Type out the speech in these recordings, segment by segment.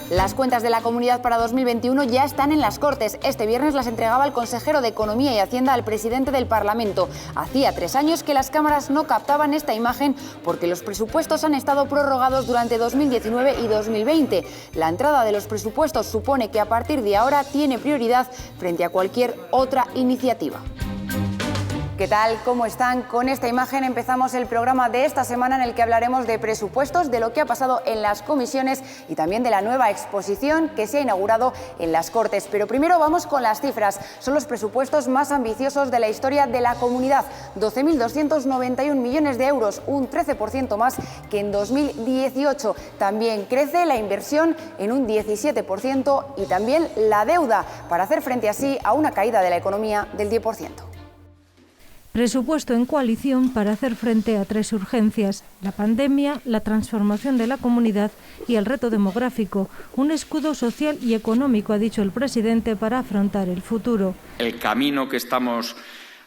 Las cuentas de la Comunidad para 2021 ya están en las Cortes. Este viernes las entregaba el consejero de Economía y Hacienda al presidente del Parlamento. Hacía 3 años que las cámaras no captaban esta imagen porque los presupuestos han estado prorrogados durante 2019 y 2020. La entrada de los presupuestos supone que a partir de ahora tiene prioridad frente a cualquier otra iniciativa. ¿Qué tal? ¿Cómo están? Con esta imagen empezamos el programa de esta semana en el que hablaremos de presupuestos, de lo que ha pasado en las comisiones y también de la nueva exposición que se ha inaugurado en las Cortes. Pero primero vamos con las cifras. Son los presupuestos más ambiciosos de la historia de la comunidad. 12.291 millones de euros, un 13% más que en 2018. También crece la inversión en un 17% y también la deuda para hacer frente así a una caída de la economía del 10%. Presupuesto en coalición para hacer frente a 3 urgencias: la pandemia, la transformación de la comunidad y el reto demográfico. Un escudo social y económico, ha dicho el presidente, para afrontar el futuro. El camino que estamos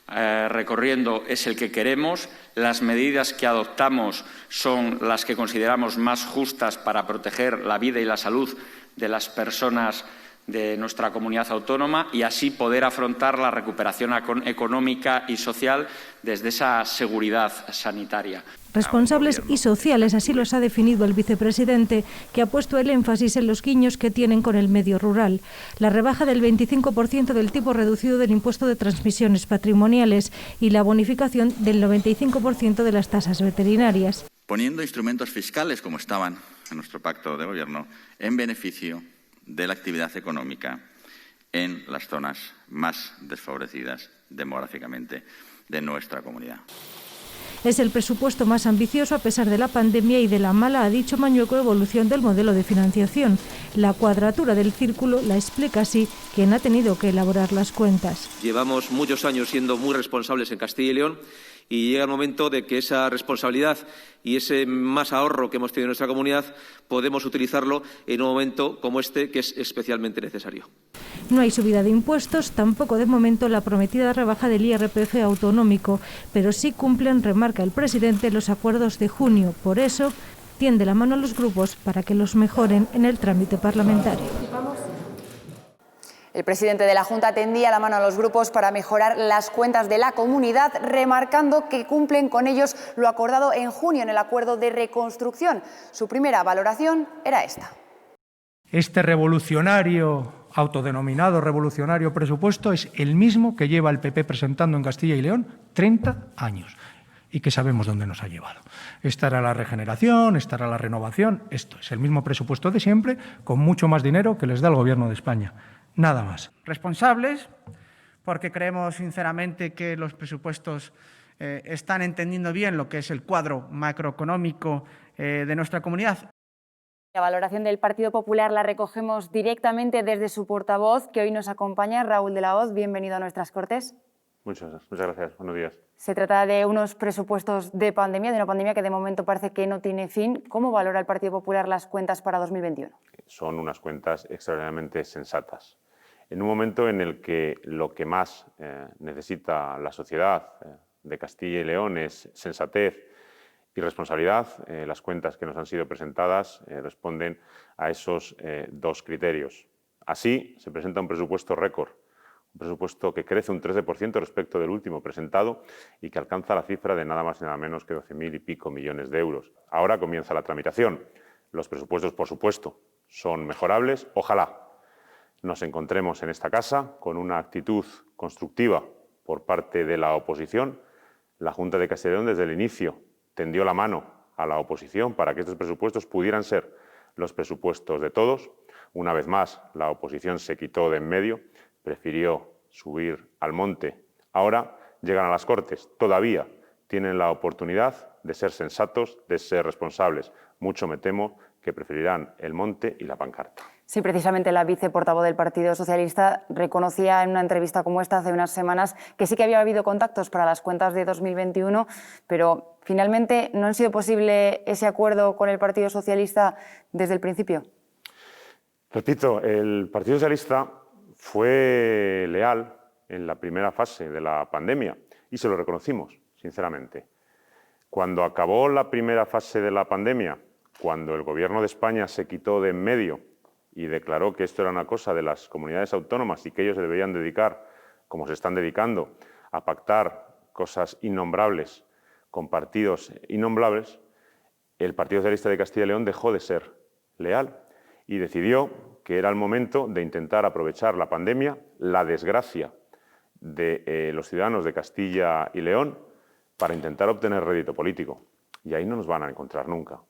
recorriendo es el que queremos. Las medidas que adoptamos son las que consideramos más justas para proteger la vida y la salud de las personas de nuestra comunidad autónoma y así poder afrontar la recuperación económica y social desde esa seguridad sanitaria. Responsables y sociales, así los ha definido el vicepresidente, que ha puesto el énfasis en los guiños que tienen con el medio rural. La rebaja del 25% del tipo reducido del impuesto de transmisiones patrimoniales y la bonificación del 95% de las tasas veterinarias. Poniendo instrumentos fiscales, como estaban en nuestro pacto de gobierno, en beneficio de la actividad económica en las zonas más desfavorecidas demográficamente de nuestra comunidad. Es el presupuesto más ambicioso a pesar de la pandemia y de la mala, ha dicho Mañueco, evolución del modelo de financiación. La cuadratura del círculo la explica así quien ha tenido que elaborar las cuentas. Llevamos muchos años siendo muy responsables en Castilla y León y llega el momento de que esa responsabilidad y ese más ahorro que hemos tenido en nuestra comunidad podemos utilizarlo en un momento como este, que es especialmente necesario. No hay subida de impuestos, tampoco de momento la prometida rebaja del IRPF autonómico, pero sí cumplen, remarca el presidente, los acuerdos de junio. Por eso tiende la mano a los grupos para que los mejoren en el trámite parlamentario. El presidente de la Junta tendía la mano a los grupos para mejorar las cuentas de la comunidad, remarcando que cumplen con ellos lo acordado en junio en el acuerdo de reconstrucción. Su primera valoración era esta. Este revolucionario, autodenominado revolucionario presupuesto, es el mismo que lleva el PP presentando en Castilla y León 30 años y que sabemos dónde nos ha llevado. Esta era la regeneración, esta era la renovación, esto es el mismo presupuesto de siempre, con mucho más dinero que les da el Gobierno de España. Nada más. Responsables, porque creemos sinceramente que los presupuestos están entendiendo bien lo que es el cuadro macroeconómico de nuestra comunidad. La valoración del Partido Popular la recogemos directamente desde su portavoz, que hoy nos acompaña, Raúl de la Hoz. Bienvenido a nuestras Cortes. Muchas gracias. Buenos días. Se trata de unos presupuestos de pandemia, de una pandemia que de momento parece que no tiene fin. ¿Cómo valora el Partido Popular las cuentas para 2021? Son unas cuentas extraordinariamente sensatas. En un momento en el que lo que más necesita la sociedad de Castilla y León es sensatez y responsabilidad, las cuentas que nos han sido presentadas responden a esos 2 criterios. Así se presenta un presupuesto récord, un presupuesto que crece un 13% respecto del último presentado y que alcanza la cifra de nada más y nada menos que 12.000 y pico millones de euros. Ahora comienza la tramitación. Los presupuestos, por supuesto, son mejorables. Ojalá nos encontremos en esta casa con una actitud constructiva por parte de la oposición. La Junta de Castilla y León desde el inicio tendió la mano a la oposición para que estos presupuestos pudieran ser los presupuestos de todos. Una vez más, la oposición se quitó de en medio, prefirió subir al monte. Ahora llegan a las Cortes. Todavía tienen la oportunidad de ser sensatos, de ser responsables. Mucho me temo que preferirán el monte y la pancarta. Sí, precisamente la viceportavoz del Partido Socialista reconocía en una entrevista como esta hace unas semanas que sí que había habido contactos para las cuentas de 2021, pero ¿Finalmente no ha sido posible ese acuerdo con el Partido Socialista desde el principio? Repito, el Partido Socialista fue leal en la primera fase de la pandemia y se lo reconocimos, sinceramente. Cuando acabó la primera fase de la pandemia, cuando el Gobierno de España se quitó de en medio y declaró que esto era una cosa de las comunidades autónomas y que ellos se deberían dedicar, como se están dedicando, a pactar cosas innombrables con partidos innombrables, el Partido Socialista de Castilla y León dejó de ser leal y decidió que era el momento de intentar aprovechar la pandemia, la desgracia de los ciudadanos de Castilla y León, para intentar obtener rédito político. Y ahí no nos van a encontrar nunca.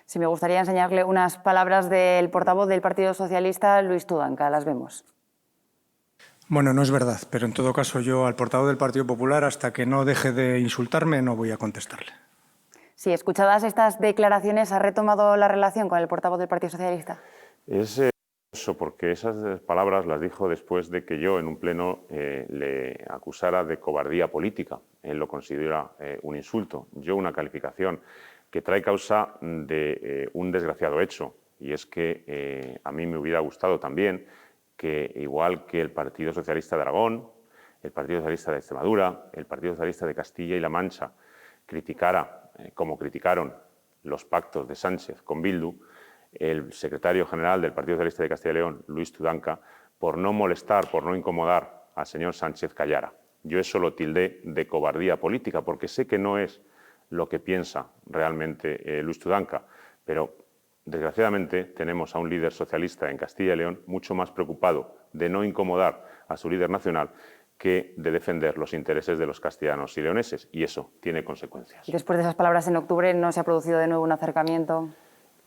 Sí, me gustaría enseñarle unas palabras del portavoz del Partido Socialista, Luis Tudanca. Las vemos. Bueno, no es verdad, pero en todo caso yo al portavoz del Partido Popular, hasta que no deje de insultarme, no voy a contestarle. Sí, escuchadas estas declaraciones, ¿ha retomado la relación con el portavoz del Partido Socialista? Es eso, porque esas palabras las dijo después de que yo en un pleno le acusara de cobardía política. Él lo considera un insulto. Yo una calificación que trae causa de un desgraciado hecho, y es que a mí me hubiera gustado también que, igual que el Partido Socialista de Aragón, el Partido Socialista de Extremadura, el Partido Socialista de Castilla y La Mancha, criticara, como criticaron los pactos de Sánchez con Bildu, el secretario general del Partido Socialista de Castilla y León, Luis Tudanca, por no molestar, por no incomodar al señor Sánchez, callara. Yo eso lo tildé de cobardía política, porque sé que no es lo que piensa realmente Luis Tudanca, pero desgraciadamente tenemos a un líder socialista en Castilla y León mucho más preocupado de no incomodar a su líder nacional que de defender los intereses de los castellanos y leoneses, y eso tiene consecuencias. ¿Y después de esas palabras en octubre no se ha producido de nuevo un acercamiento?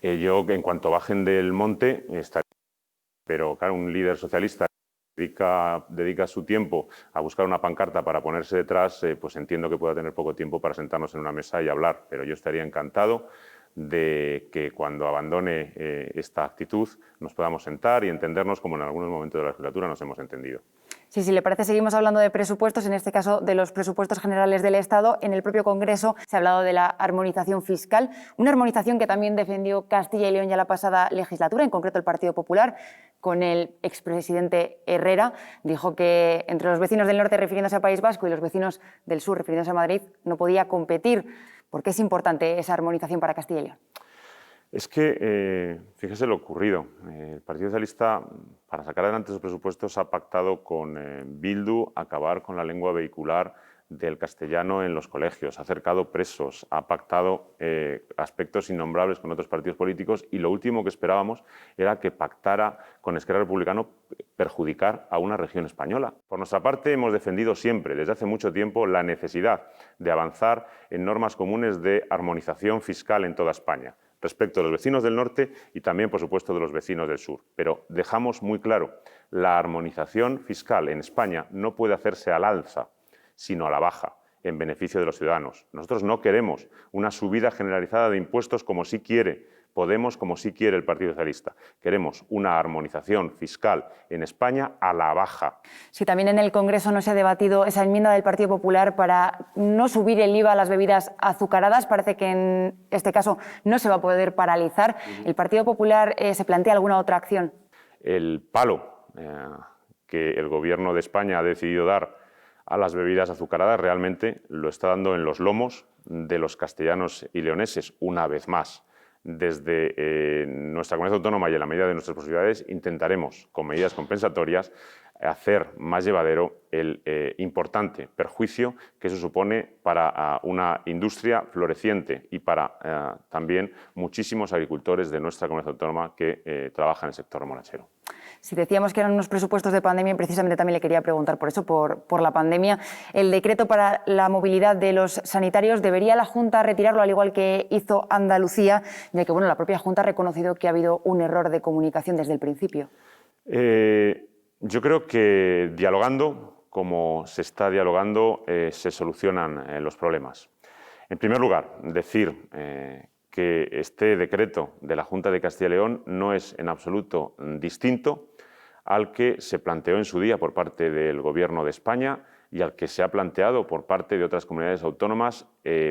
Yo, en cuanto bajen del monte, estaré. Pero claro, un líder socialista dedica su tiempo a buscar una pancarta para ponerse detrás, pues entiendo que pueda tener poco tiempo para sentarnos en una mesa y hablar, pero yo estaría encantado de que cuando abandone esta actitud nos podamos sentar y entendernos como en algunos momentos de la legislatura nos hemos entendido. Sí, si le parece, seguimos hablando de presupuestos, en este caso de los presupuestos generales del Estado. En el propio Congreso se ha hablado de la armonización fiscal, una armonización que también defendió Castilla y León ya la pasada legislatura, en concreto el Partido Popular, con el expresidente Herrera. Dijo que entre los vecinos del norte, refiriéndose al País Vasco, y los vecinos del sur, refiriéndose a Madrid, no podía competir. ¿Por qué es importante esa armonización para Castilla y León? Es que, fíjese lo ocurrido. El Partido Socialista, para sacar adelante sus presupuestos, ha pactado con Bildu acabar con la lengua vehicular del castellano en los colegios, ha acercado presos, ha pactado aspectos innombrables con otros partidos políticos, y lo último que esperábamos era que pactara con Esquerra Republicana perjudicar a una región española. Por nuestra parte, hemos defendido siempre, desde hace mucho tiempo, la necesidad de avanzar en normas comunes de armonización fiscal en toda España, respecto de los vecinos del norte y también, por supuesto, de los vecinos del sur. Pero dejamos muy claro, la armonización fiscal en España no puede hacerse al alza, sino a la baja, en beneficio de los ciudadanos. Nosotros no queremos una subida generalizada de impuestos como sí quiere Podemos, como sí quiere el Partido Socialista. Queremos una armonización fiscal en España a la baja. Si también en el Congreso no se ha debatido esa enmienda del Partido Popular para no subir el IVA a las bebidas azucaradas, parece que en este caso no se va a poder paralizar. ¿El Partido Popular se plantea alguna otra acción? El palo que el Gobierno de España ha decidido dar a las bebidas azucaradas realmente lo está dando en los lomos de los castellanos y leoneses, una vez más. Desde nuestra comunidad autónoma y en la medida de nuestras posibilidades intentaremos, con medidas compensatorias, hacer más llevadero el importante perjuicio que eso supone para una industria floreciente y para también muchísimos agricultores de nuestra comunidad autónoma que trabajan en el sector remolachero. Si decíamos que eran unos presupuestos de pandemia, precisamente también le quería preguntar por eso, por la pandemia. El decreto para la movilidad de los sanitarios, ¿debería la Junta retirarlo al igual que hizo Andalucía? Ya que bueno, la propia Junta ha reconocido que ha habido un error de comunicación desde el principio. Yo creo que dialogando, como se está dialogando, se solucionan los problemas. En primer lugar, decir que este decreto de la Junta de Castilla y León no es en absoluto distinto al que se planteó en su día por parte del Gobierno de España, y al que se ha planteado por parte de otras comunidades autónomas,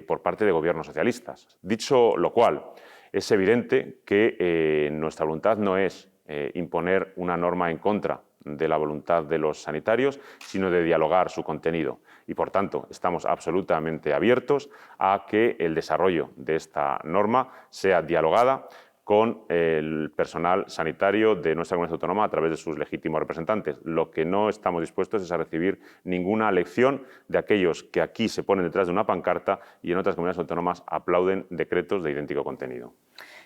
por parte de gobiernos socialistas. Dicho lo cual, es evidente que nuestra voluntad no es imponer una norma en contra de la voluntad de los sanitarios, sino de dialogar su contenido. Y, por tanto, estamos absolutamente abiertos a que el desarrollo de esta norma sea dialogada con el personal sanitario de nuestra comunidad autónoma a través de sus legítimos representantes. Lo que no estamos dispuestos es a recibir ninguna lección de aquellos que aquí se ponen detrás de una pancarta y en otras comunidades autónomas aplauden decretos de idéntico contenido.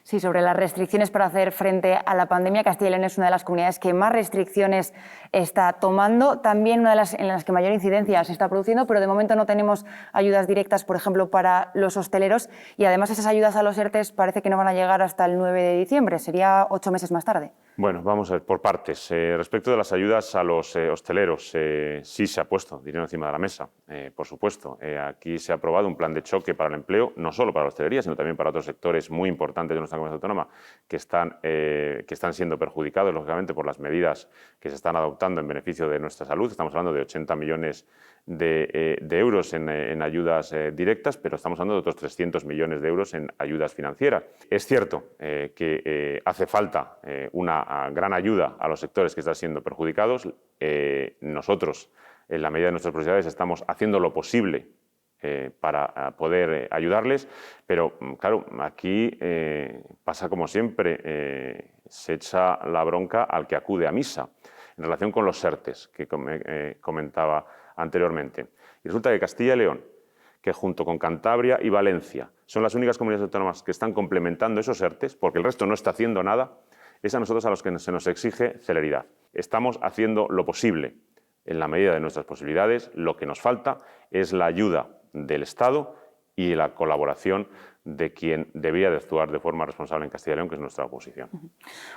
Sí, sobre las restricciones para hacer frente a la pandemia, Castilla y León es una de las comunidades que más restricciones está tomando, también una de las en las que mayor incidencia se está produciendo, pero de momento no tenemos ayudas directas, por ejemplo, para los hosteleros, y además esas ayudas a los ERTEs parece que no van a llegar hasta el 9 de diciembre, sería 8 meses más tarde. Bueno, vamos a ver, por partes. Respecto de las ayudas a los hosteleros, sí se ha puesto dinero encima de la mesa, por supuesto. Aquí se ha aprobado un plan de choque para el empleo, no solo para la hostelería, sino también para otros sectores muy importantes de nuestra comunidad autónoma que están siendo perjudicados, lógicamente, por las medidas que se están adoptando en beneficio de nuestra salud. Estamos hablando de 80 millones de euros en ayudas directas, pero estamos hablando de otros 300 millones de euros en ayudas financieras. Es cierto que hace falta una gran ayuda a los sectores que están siendo perjudicados. Nosotros, en la medida de nuestras posibilidades, estamos haciendo lo posible para poder ayudarles, pero claro, aquí pasa como siempre, se echa la bronca al que acude a misa, en relación con los ERTEs que comentaba anteriormente. Y resulta que Castilla y León, que junto con Cantabria y Valencia son las únicas comunidades autónomas que están complementando esos ERTEs, porque el resto no está haciendo nada, es a nosotros a los que se nos exige celeridad. Estamos haciendo lo posible en la medida de nuestras posibilidades. Lo que nos falta es la ayuda del Estado y la colaboración de quien debía de actuar de forma responsable en Castilla y León, que es nuestra oposición.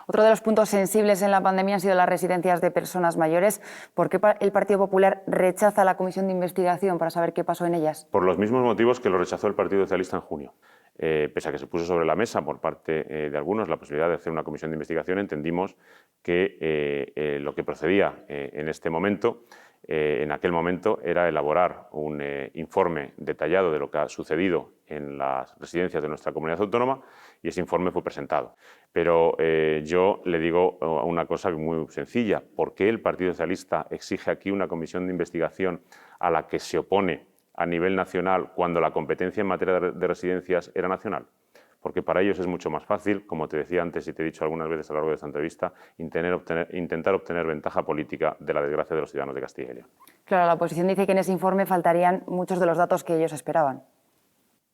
Otro de los puntos sensibles en la pandemia han sido las residencias de personas mayores. ¿Por qué el Partido Popular rechaza la comisión de investigación para saber qué pasó en ellas? Por los mismos motivos que lo rechazó el Partido Socialista en junio. Pese a que se puso sobre la mesa por parte de algunos la posibilidad de hacer una comisión de investigación, entendimos que lo que procedía en aquel momento, era elaborar un informe detallado de lo que ha sucedido en las residencias de nuestra comunidad autónoma, y ese informe fue presentado. Pero yo le digo una cosa muy sencilla: ¿por qué el Partido Socialista exige aquí una comisión de investigación a la que se opone a nivel nacional cuando la competencia en materia de residencias era nacional? Porque para ellos es mucho más fácil, como te decía antes y te he dicho algunas veces a lo largo de esta entrevista, intentar obtener ventaja política de la desgracia de los ciudadanos de Castilla y León. Claro, la oposición dice que en ese informe faltarían muchos de los datos que ellos esperaban.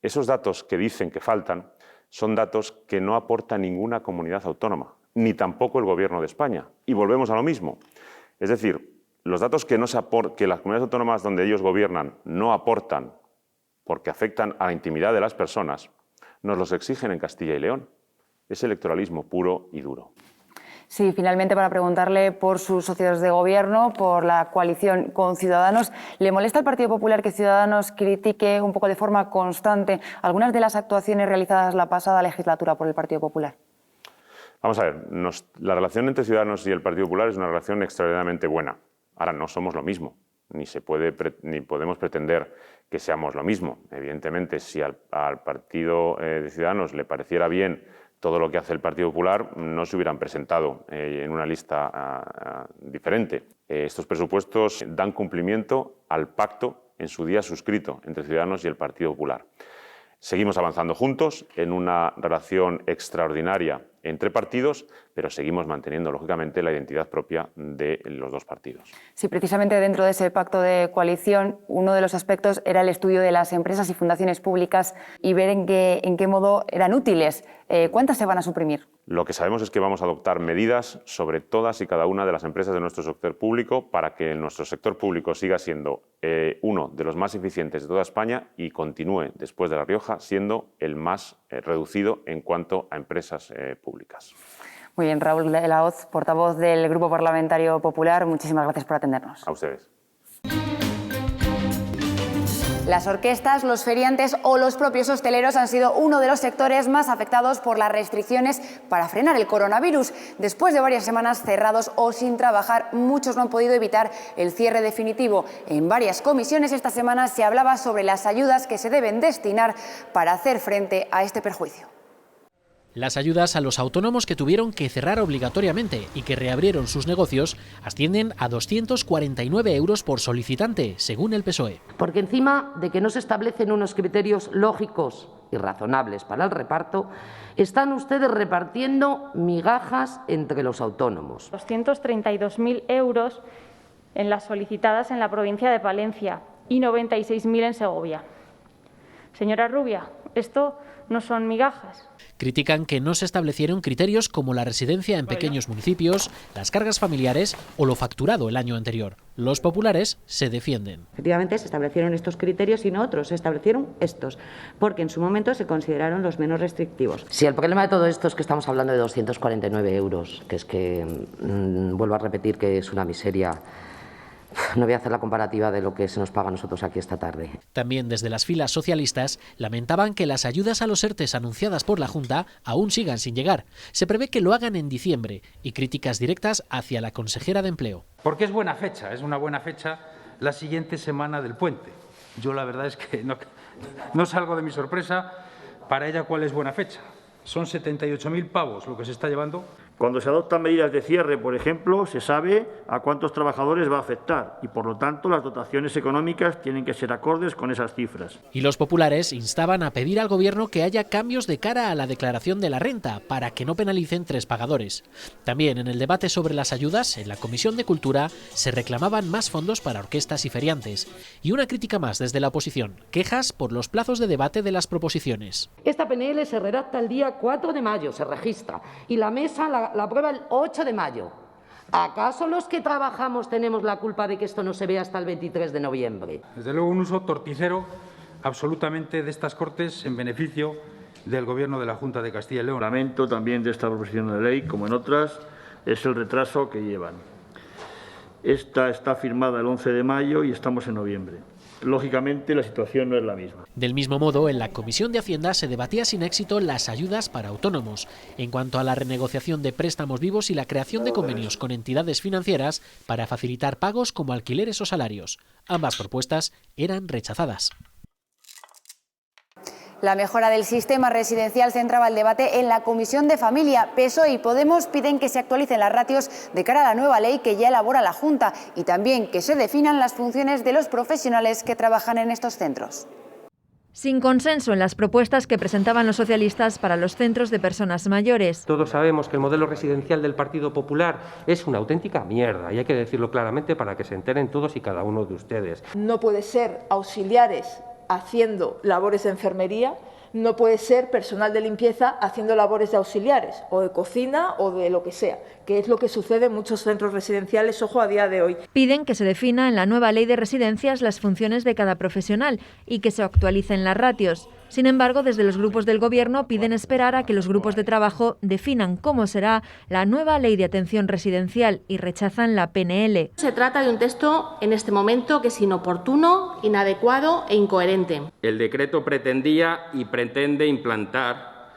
Esos datos que dicen que faltan son datos que no aporta ninguna comunidad autónoma, ni tampoco el Gobierno de España. Y volvemos a lo mismo. Es decir, los datos que las comunidades autónomas donde ellos gobiernan no aportan porque afectan a la intimidad de las personas, nos los exigen en Castilla y León. Es electoralismo puro y duro. Sí, finalmente, para preguntarle por sus socios de gobierno, por la coalición con Ciudadanos, ¿le molesta al Partido Popular que Ciudadanos critique un poco de forma constante algunas de las actuaciones realizadas la pasada legislatura por el Partido Popular? Vamos a ver, la relación entre Ciudadanos y el Partido Popular es una relación extraordinariamente buena. Ahora, no somos lo mismo, ni podemos pretender que seamos lo mismo. Evidentemente, si al Partido de Ciudadanos le pareciera bien todo lo que hace el Partido Popular, no se hubieran presentado en una lista diferente. Estos presupuestos dan cumplimiento al pacto en su día suscrito entre Ciudadanos y el Partido Popular. Seguimos avanzando juntos en una relación extraordinaria entre partidos, pero seguimos manteniendo, lógicamente, la identidad propia de los dos partidos. Sí, precisamente dentro de ese pacto de coalición, uno de los aspectos era el estudio de las empresas y fundaciones públicas y ver en qué modo eran útiles. ¿Cuántas se van a suprimir? Lo que sabemos es que vamos a adoptar medidas sobre todas y cada una de las empresas de nuestro sector público para que nuestro sector público siga siendo uno de los más eficientes de toda España y continúe, después de La Rioja, siendo el más reducido en cuanto a empresas públicas. Muy bien, Raúl de la Hoz, portavoz del Grupo Parlamentario Popular, muchísimas gracias por atendernos. A ustedes. Las orquestas, los feriantes o los propios hosteleros han sido uno de los sectores más afectados por las restricciones para frenar el coronavirus. Después de varias semanas cerrados o sin trabajar, muchos no han podido evitar el cierre definitivo. En varias comisiones esta semana se hablaba sobre las ayudas que se deben destinar para hacer frente a este perjuicio. Las ayudas a los autónomos que tuvieron que cerrar obligatoriamente y que reabrieron sus negocios ascienden a 249 euros por solicitante, según el PSOE. Porque encima de que no se establecen unos criterios lógicos y razonables para el reparto, están ustedes repartiendo migajas entre los autónomos. 232.000 euros en las solicitadas en la provincia de Palencia y 96.000 en Segovia. Señora Rubia, esto no son migajas. Critican que no se establecieron criterios como la residencia en pequeños municipios, las cargas familiares o lo facturado el año anterior. Los populares se defienden. Efectivamente se establecieron estos criterios y no otros, se establecieron estos, porque en su momento se consideraron los menos restrictivos. Si el problema de todo esto es que estamos hablando de 249 euros, que es que, vuelvo a repetir que es una miseria. No voy a hacer la comparativa de lo que se nos paga a nosotros aquí esta tarde. También desde las filas socialistas lamentaban que las ayudas a los ERTEs anunciadas por la Junta aún sigan sin llegar. Se prevé que lo hagan en diciembre y críticas directas hacia la consejera de Empleo. Porque es buena fecha, es una buena fecha la siguiente semana del puente. Yo la verdad es que no salgo de mi sorpresa. Para ella, ¿cuál es buena fecha? Son 78.000 pavos lo que se está llevando. Cuando se adoptan medidas de cierre, por ejemplo, se sabe a cuántos trabajadores va a afectar y, por lo tanto, las dotaciones económicas tienen que ser acordes con esas cifras. Y los populares instaban a pedir al Gobierno que haya cambios de cara a la declaración de la renta para que no penalicen 3 pagadores. También en el debate sobre las ayudas, en la Comisión de Cultura, se reclamaban más fondos para orquestas y feriantes. Y una crítica más desde la oposición, quejas por los plazos de debate de las proposiciones. Esta PNL se redacta el día 4 de mayo, se registra, y la mesa la aprueba el 8 de mayo. ¿Acaso los que trabajamos tenemos la culpa de que esto no se vea hasta el 23 de noviembre? Desde luego un uso torticero absolutamente de estas Cortes en beneficio del Gobierno de la Junta de Castilla y León. Lamento también de esta proposición de ley, como en otras, es el retraso que llevan. Esta está firmada el 11 de mayo y estamos en noviembre. Lógicamente, la situación no es la misma. Del mismo modo, en la Comisión de Hacienda se debatía sin éxito las ayudas para autónomos, en cuanto a la renegociación de préstamos vivos y la creación de convenios con entidades financieras para facilitar pagos como alquileres o salarios. Ambas propuestas eran rechazadas. La mejora del sistema residencial centraba el debate en la Comisión de Familia. PSOE y Podemos piden que se actualicen las ratios de cara a la nueva ley que ya elabora la Junta y también que se definan las funciones de los profesionales que trabajan en estos centros. Sin consenso en las propuestas que presentaban los socialistas para los centros de personas mayores. Todos sabemos que el modelo residencial del Partido Popular es una auténtica mierda y hay que decirlo claramente para que se enteren todos y cada uno de ustedes. No puede ser auxiliares haciendo labores de enfermería, no puede ser personal de limpieza haciendo labores de auxiliares o de cocina o de lo que sea, que es lo que sucede en muchos centros residenciales, ojo, a día de hoy. Piden que se defina en la nueva ley de residencias las funciones de cada profesional y que se actualicen las ratios. Sin embargo, desde los grupos del Gobierno piden esperar a que los grupos de trabajo definan cómo será la nueva ley de atención residencial y rechazan la PNL. Se trata de un texto en este momento que es inoportuno, inadecuado e incoherente. El decreto pretendía y pretende implantar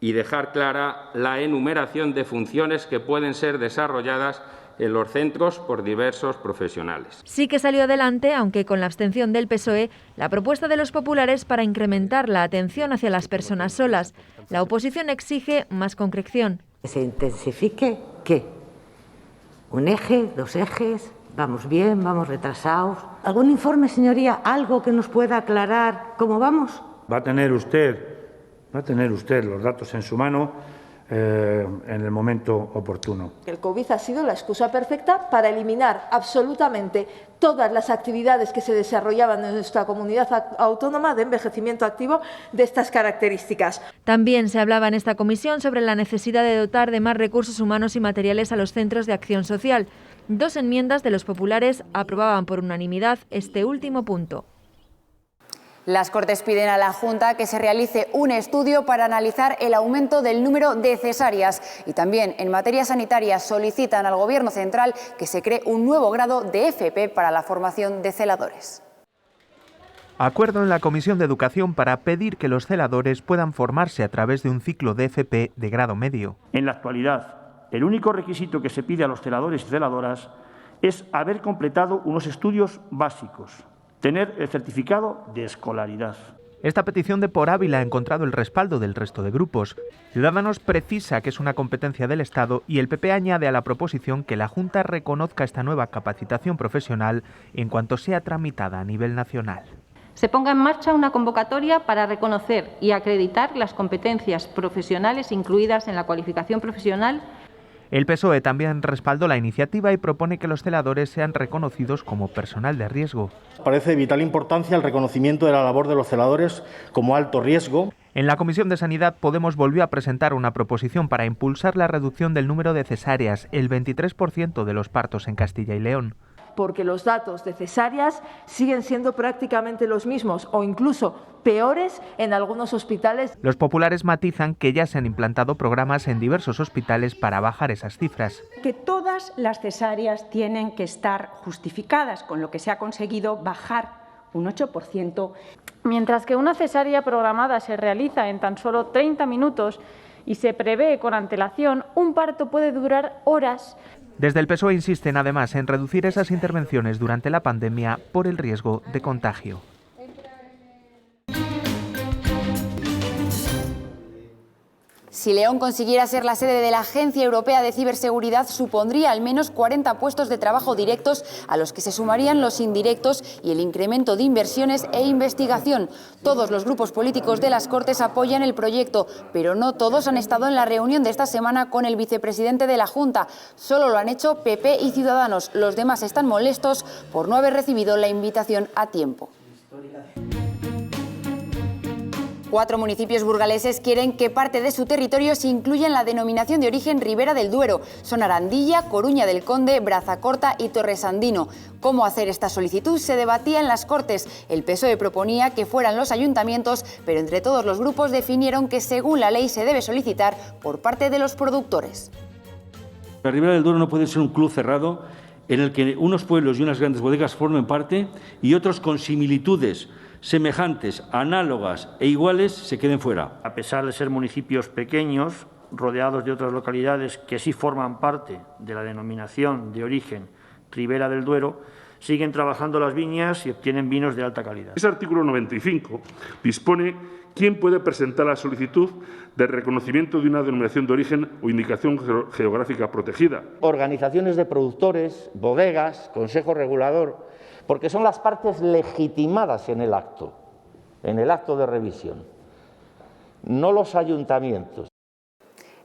y dejar clara la enumeración de funciones que pueden ser desarrolladas en los centros por diversos profesionales. Sí que salió adelante, aunque con la abstención del PSOE, la propuesta de los populares para incrementar la atención hacia las personas solas. La oposición exige más concreción. ¿Que se intensifique qué? ¿Un eje? ¿2 ejes? ¿Vamos bien? ¿Vamos retrasados? ¿Algún informe, señoría? ¿Algo que nos pueda aclarar cómo vamos? Va a tener usted los datos en su mano en el momento oportuno. El COVID ha sido la excusa perfecta para eliminar absolutamente todas las actividades que se desarrollaban en nuestra comunidad autónoma de envejecimiento activo de estas características. También se hablaba en esta comisión sobre la necesidad de dotar de más recursos humanos y materiales a los centros de acción social. 2 enmiendas de los populares aprobaban por unanimidad este último punto. Las Cortes piden a la Junta que se realice un estudio para analizar el aumento del número de cesáreas y también en materia sanitaria solicitan al Gobierno central que se cree un nuevo grado de FP para la formación de celadores. Acuerdo en la Comisión de Educación para pedir que los celadores puedan formarse a través de un ciclo de FP de grado medio. En la actualidad, el único requisito que se pide a los celadores y celadoras es haber completado unos estudios básicos, tener el certificado de escolaridad. Esta petición de Por Ávila ha encontrado el respaldo del resto de grupos. Ciudadanos precisa que es una competencia del Estado y el PP añade a la proposición que la Junta reconozca esta nueva capacitación profesional en cuanto sea tramitada a nivel nacional. Se ponga en marcha una convocatoria para reconocer y acreditar las competencias profesionales incluidas en la cualificación profesional. El PSOE también respaldó la iniciativa y propone que los celadores sean reconocidos como personal de riesgo. Parece de vital importancia el reconocimiento de la labor de los celadores como alto riesgo. En la Comisión de Sanidad, Podemos volvió a presentar una proposición para impulsar la reducción del número de cesáreas, el 23% de los partos en Castilla y León. Porque los datos de cesáreas siguen siendo prácticamente los mismos o incluso peores en algunos hospitales. Los populares matizan que ya se han implantado programas en diversos hospitales para bajar esas cifras. Que todas las cesáreas tienen que estar justificadas, con lo que se ha conseguido bajar un 8%. Mientras que una cesárea programada se realiza en tan solo 30 minutos y se prevé con antelación, un parto puede durar horas. Desde el PSOE insisten además en reducir esas intervenciones durante la pandemia por el riesgo de contagio. Si León consiguiera ser la sede de la Agencia Europea de Ciberseguridad, supondría al menos 40 puestos de trabajo directos a los que se sumarían los indirectos y el incremento de inversiones e investigación. Todos los grupos políticos de las Cortes apoyan el proyecto, pero no todos han estado en la reunión de esta semana con el vicepresidente de la Junta. Solo lo han hecho PP y Ciudadanos. Los demás están molestos por no haber recibido la invitación a tiempo. 4 municipios burgaleses quieren que parte de su territorio se incluya en la denominación de origen Ribera del Duero. Son Arandilla, Coruña del Conde, Brazacorta y Torresandino. ¿Cómo hacer esta solicitud? Se debatía en las Cortes. El PSOE proponía que fueran los ayuntamientos, pero entre todos los grupos definieron que según la ley se debe solicitar por parte de los productores. La Ribera del Duero no puede ser un club cerrado en el que unos pueblos y unas grandes bodegas formen parte y otros con similitudes semejantes, análogas e iguales se queden fuera. A pesar de ser municipios pequeños, rodeados de otras localidades que sí forman parte de la denominación de origen Ribera del Duero, siguen trabajando las viñas y obtienen vinos de alta calidad. Ese artículo 95 dispone quién puede presentar la solicitud de reconocimiento de una denominación de origen o indicación geográfica protegida. Organizaciones de productores, bodegas, consejo regulador, porque son las partes legitimadas en el acto de revisión, no los ayuntamientos.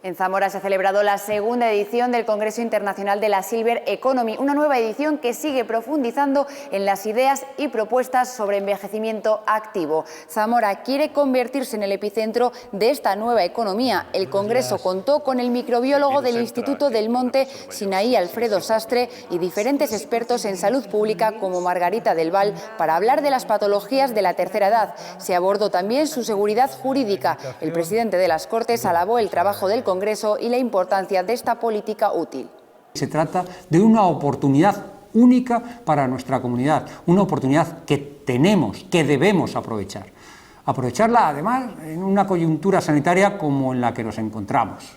En Zamora se ha celebrado la segunda edición del Congreso Internacional de la Silver Economy, una nueva edición que sigue profundizando en las ideas y propuestas sobre envejecimiento activo. Zamora quiere convertirse en el epicentro de esta nueva economía. El Congreso contó con el microbiólogo del Instituto del Monte, Sinaí Alfredo Sastre, y diferentes expertos en salud pública como Margarita del Val para hablar de las patologías de la tercera edad. Se abordó también su seguridad jurídica. El presidente de las Cortes alabó el trabajo del Congreso y la importancia de esta política útil. Se trata de una oportunidad única para nuestra comunidad, una oportunidad que tenemos, que debemos aprovechar. Aprovecharla, además, en una coyuntura sanitaria como en la que nos encontramos.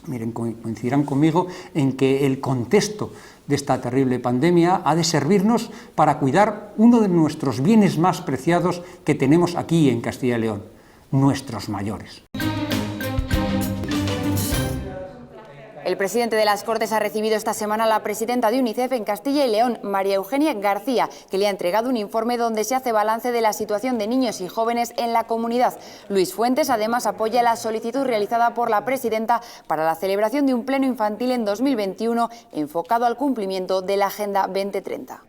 Miren, coincidirán conmigo en que el contexto de esta terrible pandemia ha de servirnos para cuidar uno de nuestros bienes más preciados que tenemos aquí en Castilla y León, nuestros mayores. El presidente de las Cortes ha recibido esta semana a la presidenta de UNICEF en Castilla y León, María Eugenia García, que le ha entregado un informe donde se hace balance de la situación de niños y jóvenes en la comunidad. Luis Fuentes además apoya la solicitud realizada por la presidenta para la celebración de un pleno infantil en 2021 enfocado al cumplimiento de la Agenda 2030.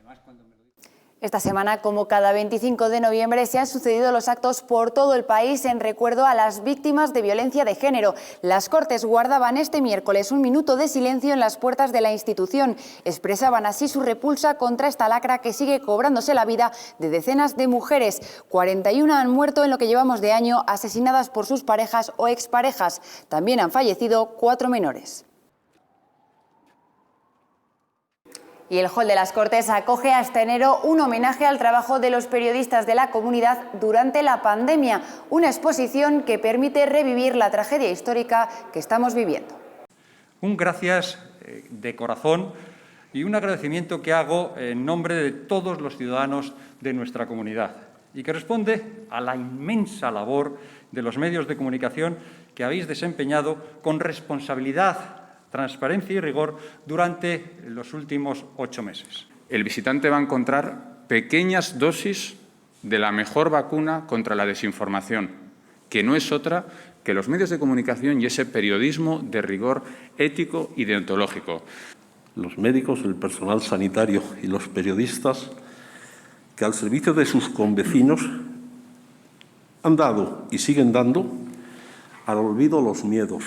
Esta semana, como cada 25 de noviembre, se han sucedido los actos por todo el país en recuerdo a las víctimas de violencia de género. Las Cortes guardaban este miércoles un minuto de silencio en las puertas de la institución. Expresaban así su repulsa contra esta lacra que sigue cobrándose la vida de decenas de mujeres. 41 han muerto en lo que llevamos de año, asesinadas por sus parejas o exparejas. También han fallecido 4 menores. Y el Hall de las Cortes acoge hasta enero un homenaje al trabajo de los periodistas de la comunidad durante la pandemia, una exposición que permite revivir la tragedia histórica que estamos viviendo. Un gracias de corazón y un agradecimiento que hago en nombre de todos los ciudadanos de nuestra comunidad y que responde a la inmensa labor de los medios de comunicación que habéis desempeñado con responsabilidad, transparencia y rigor durante los últimos 8 meses. El visitante va a encontrar pequeñas dosis de la mejor vacuna contra la desinformación, que no es otra que los medios de comunicación y ese periodismo de rigor ético y deontológico. Los médicos, el personal sanitario y los periodistas que al servicio de sus convecinos han dado y siguen dando al olvido los miedos.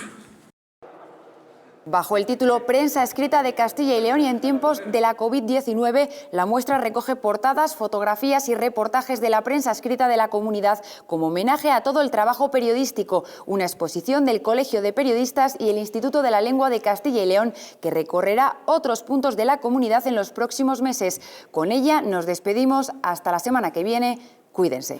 Bajo el título Prensa escrita de Castilla y León y en tiempos de la COVID-19, la muestra recoge portadas, fotografías y reportajes de la prensa escrita de la comunidad como homenaje a todo el trabajo periodístico, una exposición del Colegio de Periodistas y el Instituto de la Lengua de Castilla y León que recorrerá otros puntos de la comunidad en los próximos meses. Con ella nos despedimos hasta la semana que viene. Cuídense.